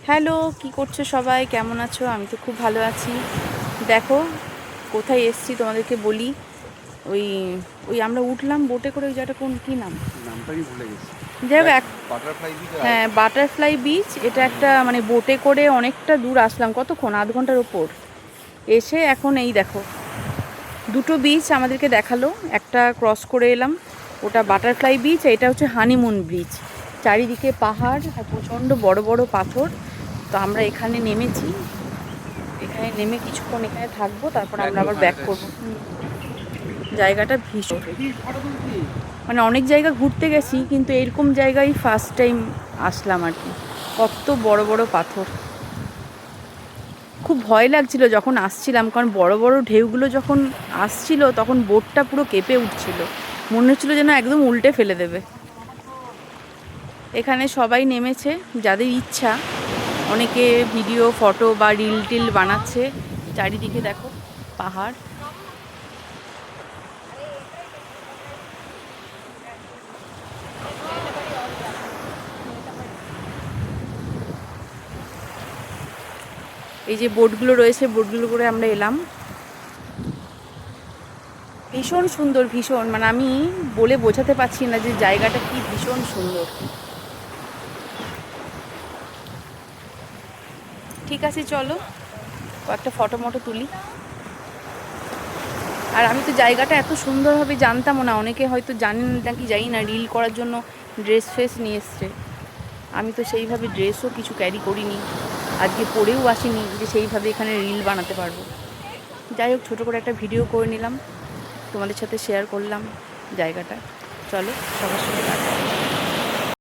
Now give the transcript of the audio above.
Hello, কি করছো সবাই? কেমন আছো? আমি তো খুব ভালো আছি। দেখো কোথায় এসছি তোমাদেরকে বলি। ওই ওই আমরা উঠলাম বোটে করে, ওই জায়গাটা কী নাম? নামটাই ভুলে গেছি। যাই হোক দেখ, বাটারফ্লাই বিচ আর হ্যাঁ, বাটারফ্লাই বিচ। এটা একটা মানে বোটে করে অনেকটা দূর আসলাম, কতক্ষণ, আধ ঘন্টার ওপর। এসে এখন এই দেখো দুটো বিচ আমাদেরকে দেখালো, একটা ক্রস করে এলাম, ওটা বাটারফ্লাই বিচ, এটা হচ্ছে হানিমুন ব্রিজ। চারিদিকে পাহাড় আর প্রচণ্ড বড় বড় পাথর। তো আমরা এখানে নেমেছি, এখানে নেমে কিছুক্ষণ এখানে থাকবো, তারপর আমরা আবার ব্যাক করবো। জায়গাটা ভীষণ, মানে অনেক জায়গা ঘুরতে গেছি কিন্তু এরকম জায়গায় ফার্স্ট টাইম আসলাম আর কি। কত বড় বড় পাথর, খুব ভয় লাগছিল যখন আসছিলাম, কারণ বড় বড় ঢেউগুলো যখন আসছিল তখন বোটটা পুরো কেঁপে উঠছিল, মনে হচ্ছিল যেন একদম উল্টে ফেলে দেবে। এখানে সবাই নেমেছে যাদের ইচ্ছা, অনেকে ভিডিও ফটো বা রিল টিল বানাচ্ছে। চারিদিকে দেখো পাহাড়। এই যে বোটগুলো রয়েছে, বোটগুলো করে আমরা এলাম। ভীষণ সুন্দর, ভীষণ, মানে আমি বলে বোঝাতে পারছি না যে জায়গাটা কি ভীষণ সুন্দর। ঠিক আছে, চলো কয়েকটা ফটো মটো তুলি। আর আমি তো জায়গাটা এত সুন্দরভাবে জানতামও না, অনেকে হয়তো জানেন নাকি জানি না, রিল করার জন্য ড্রেস ফ্রেস নিয়ে এসছে। আমি তো সেইভাবে ড্রেসও কিছু ক্যারি করিনি, আজকে পরেও আসিনি যে সেইভাবে এখানে রিল বানাতে পারবো। যাই হোক, ছোটো করে একটা ভিডিও করে নিলাম, তোমাদের সাথে শেয়ার করলাম জায়গাটা। চলো সবার সাথে